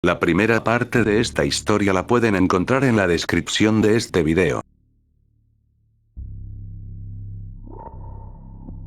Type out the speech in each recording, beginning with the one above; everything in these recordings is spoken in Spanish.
La primera parte de esta historia la pueden encontrar en la descripción de este video.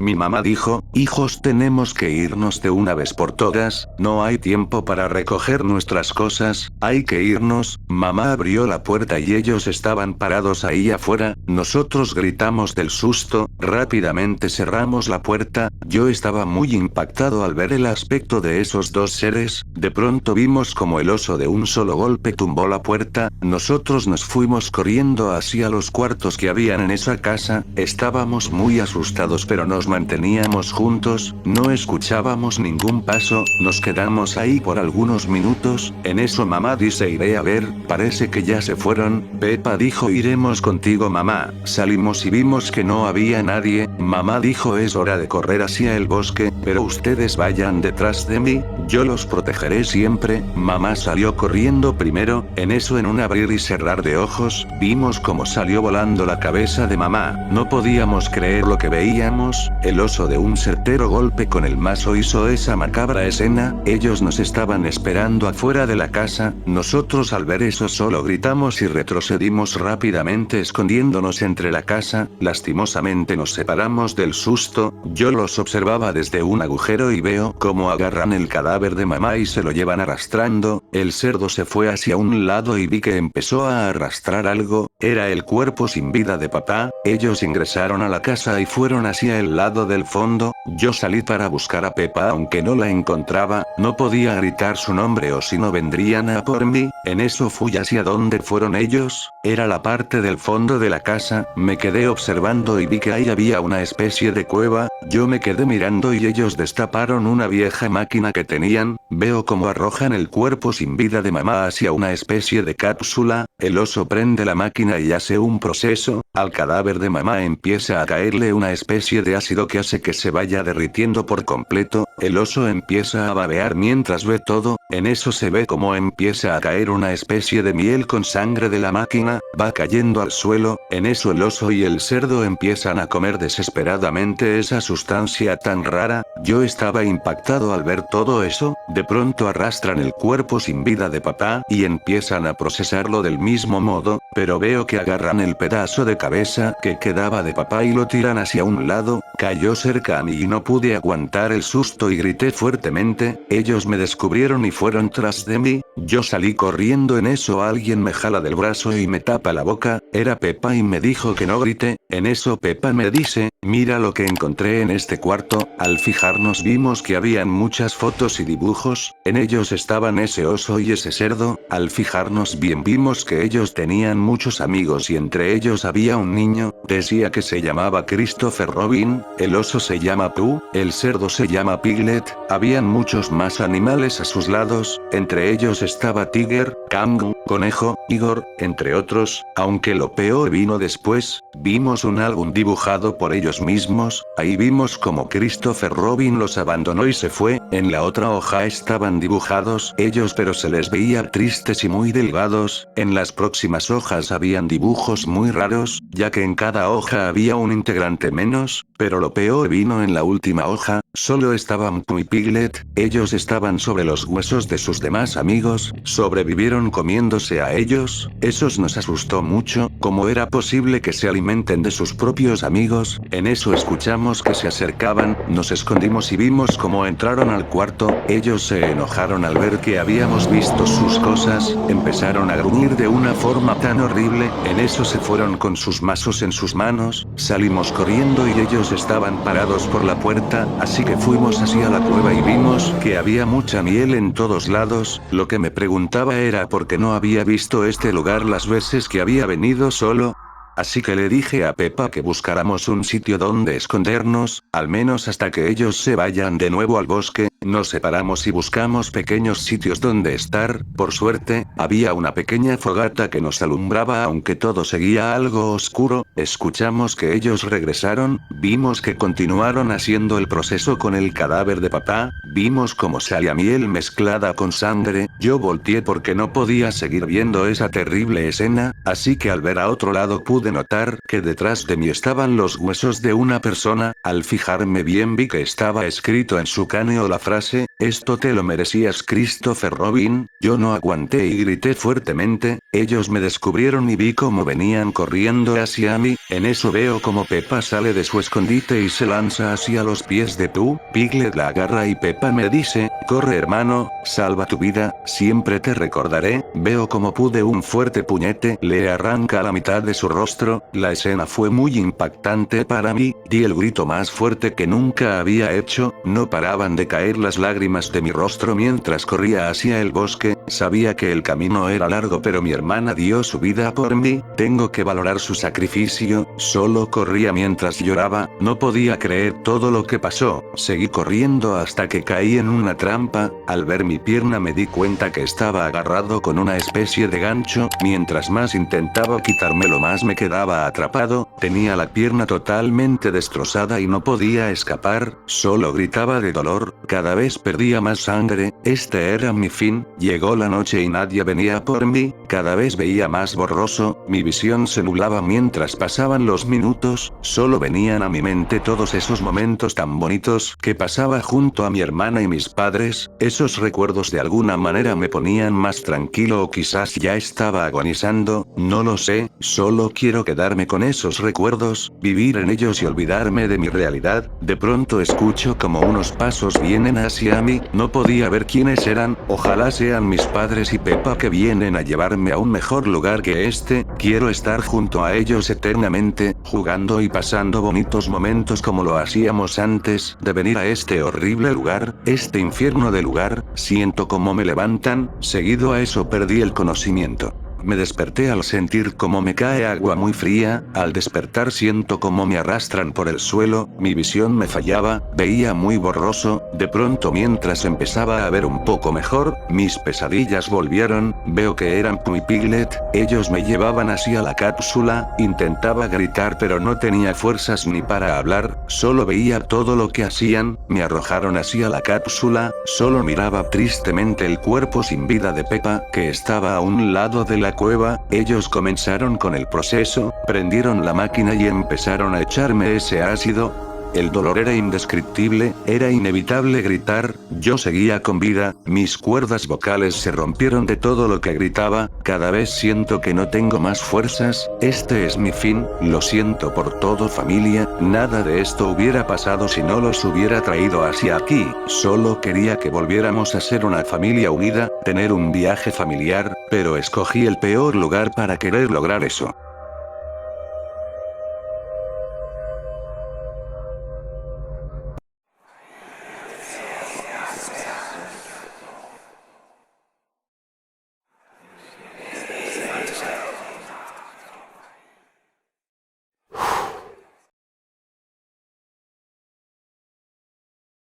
Mi mamá dijo, hijos, tenemos que irnos de una vez por todas, no hay tiempo para recoger nuestras cosas, hay que irnos. Mamá abrió la puerta y ellos estaban parados ahí afuera, nosotros gritamos del susto, rápidamente cerramos la puerta. Yo estaba muy impactado al ver el aspecto de esos dos seres. De pronto vimos como el oso de un solo golpe tumbó la puerta, nosotros nos fuimos corriendo hacia los cuartos que habían en esa casa, estábamos muy asustados pero nos manteníamos juntos, no escuchábamos ningún paso, nos quedamos ahí por algunos minutos. En eso mamá dice, iré a ver, parece que ya se fueron. Pepa dijo, iremos contigo mamá. Salimos y vimos que no había nadie. Mamá dijo, es hora de correr hacia el bosque, pero ustedes vayan detrás de mí, yo los protegeré siempre. Mamá salió corriendo primero. En eso, en un abrir y cerrar de ojos, vimos cómo salió volando la cabeza de mamá. No podíamos creer lo que veíamos. El oso de un certero golpe con el mazo hizo esa macabra escena. Ellos nos estaban esperando afuera de la casa. Nosotros al ver eso solo gritamos y retrocedimos rápidamente escondiéndonos entre la casa. Lastimosamente nos separamos del susto. Yo los observaba desde un agujero y veo cómo agarran el cadáver de mamá y se lo llevan arrastrando. El cerdo se fue hacia un lado y vi que empezó a arrastrar algo. Era el cuerpo sin vida de papá. Ellos ingresaron a la casa y fueron hacia el lado del fondo. Yo salí para buscar a Pepa aunque no la encontraba, no podía gritar su nombre o si no vendrían a por mí. En eso fui hacia donde fueron ellos, era la parte del fondo de la casa, me quedé observando y vi que ahí había una especie de cueva. Yo me quedé mirando y ellos destaparon una vieja máquina que tenían, veo como arrojan el cuerpo sin vida de mamá hacia una especie de cápsula. El oso prende la máquina y hace un proceso, al cadáver de mamá empieza a caerle una especie de ácido que hace que se vaya derritiendo por completo. El oso empieza a babear mientras ve todo. En eso se ve como empieza a caer una especie de miel con sangre de la máquina, va cayendo al suelo. En eso el oso y el cerdo empiezan a comer desesperadamente esa sustancia tan rara. Yo estaba impactado al ver todo eso. De pronto arrastran el cuerpo sin vida de papá y empiezan a procesarlo del mismo modo, pero veo que agarran el pedazo de cabeza que quedaba de papá y lo tiran hacia un lado. Cayó cerca a mí y no pude aguantar el susto y grité fuertemente. Ellos me descubrieron y fueron tras de mí. Yo salí corriendo. En eso alguien me jala del brazo y me tapa la boca. Era Pepa y me dijo que no grite. En eso Pepa me dice, mira lo que encontré en este cuarto. Al fijarnos vimos que habían muchas fotos y dibujos. En ellos estaban ese oso y ese cerdo. Al fijarnos bien vimos que ellos tenían muchos amigos y entre ellos había un niño. Decía que se llamaba Christopher Robin. El oso se llama Pooh, el cerdo se llama Piglet, habían muchos más animales a sus lados, entre ellos estaba Tiger, Kangu, Conejo, Igor, entre otros, aunque lo peor vino después. Vimos un álbum dibujado por ellos mismos, ahí vimos como Christopher Robin los abandonó y se fue. En la otra hoja estaban dibujados ellos pero se les veía tristes y muy delgados. En las próximas hojas habían dibujos muy raros, ya que en cada hoja había un integrante menos, pero lo peor vino en la última hoja, solo estaban Pooh y Piglet. Ellos estaban sobre los huesos de sus demás amigos, sobrevivieron comiéndose a ellos. Esos nos asustó mucho, ¿cómo era posible que se alimenten de sus propios amigos? En eso escuchamos que se acercaban, nos escondimos y vimos cómo entraron al cuarto. Ellos se enojaron al ver que habíamos visto sus cosas, empezaron a gruñir de una forma tan horrible. En eso se fueron con sus mazos en sus manos, salimos corriendo y ellos estaban parados por la puerta, así que fuimos hacia la cueva y vimos que había mucha miel en todos lados. Lo que me preguntaba era por qué no había visto este lugar las veces que había venido solo. Así que le dije a Pepa que buscáramos un sitio donde escondernos, al menos hasta que ellos se vayan de nuevo al bosque. Nos separamos y buscamos pequeños sitios donde estar. Por suerte, Había una pequeña fogata que nos alumbraba aunque todo seguía algo oscuro. Escuchamos que ellos regresaron, vimos que continuaron haciendo el proceso con el cadáver de papá, vimos cómo salía miel mezclada con sangre. Yo volteé porque no podía seguir viendo esa terrible escena, así que al ver a otro lado pude notar que detrás de mí estaban los huesos de una persona. Al fijarme bien vi que estaba escrito en su cráneo la frase: "Esto te lo merecías, Christopher Robin". Yo no aguanté y grité fuertemente. Ellos me descubrieron y vi cómo venían corriendo hacia mí. En eso veo como Peppa sale de su escondite y se lanza hacia los pies de Piglet la agarra y Peppa me dice: "Corre, hermano, salva tu vida, siempre te recordaré". Veo como de un fuerte puñete le arranca la mitad de su rostro. La escena fue muy impactante para mí, di el grito más fuerte que nunca había hecho. No paraban de caer las lágrimas de mi rostro mientras corría hacia el bosque. Sabía que el camino era largo, pero mi hermana dio su vida por mí, tengo que valorar su sacrificio. Solo corría mientras lloraba, no podía creer todo lo que pasó. Seguí corriendo hasta que caí en una trampa. Al ver mi pierna me di cuenta que estaba agarrado con una especie de gancho. Mientras más intentaba quitármelo, más me quedaba atrapado. Tenía la pierna totalmente destrozada y no podía escapar, solo gritaba de dolor, cada vez perdía más sangre. Este era mi fin. Llegó la noche y nadie venía por mí, cada vez veía más borroso, mi visión se nublaba mientras pasaban los minutos, solo venían a mi mente todos esos momentos tan bonitos que pasaba junto a mi hermana y mis padres. Esos recuerdos de alguna manera me ponían más tranquilo, o quizás ya estaba agonizando, no lo sé, solo quiero quedarme con esos recuerdos, vivir en ellos y olvidarme de mi realidad. De pronto escucho como unos pasos vienen hacia mí, no podía ver quiénes eran, ojalá sean mis padres y Peppa que vienen a llevarme a un mejor lugar que este. Quiero estar junto a ellos eternamente, jugando y pasando bonitos momentos como lo hacíamos antes de venir a este horrible lugar, este infierno de lugar. Siento como me levantan, seguido a eso perdí el conocimiento. Me desperté al sentir como me cae agua muy fría. Al despertar siento como me arrastran por el suelo, mi visión me fallaba, veía muy borroso. De pronto, mientras empezaba a ver un poco mejor, mis pesadillas volvieron. Veo que eran Pooh y Piglet, ellos me llevaban hacia la cápsula. Intentaba gritar pero no tenía fuerzas ni para hablar, solo veía todo lo que hacían. Me arrojaron hacia la cápsula, solo miraba tristemente el cuerpo sin vida de Peppa, que estaba a un lado de la cueva. Ellos comenzaron con el proceso, prendieron la máquina y empezaron a echarme ese ácido. El dolor era indescriptible, era inevitable gritar. Yo seguía con vida, mis cuerdas vocales se rompieron de todo lo que gritaba, cada vez siento que no tengo más fuerzas. Este es mi fin, lo siento por todo, familia, nada de esto hubiera pasado si no los hubiera traído hacia aquí, solo quería que volviéramos a ser una familia unida, tener un viaje familiar, pero escogí el peor lugar para querer lograr eso.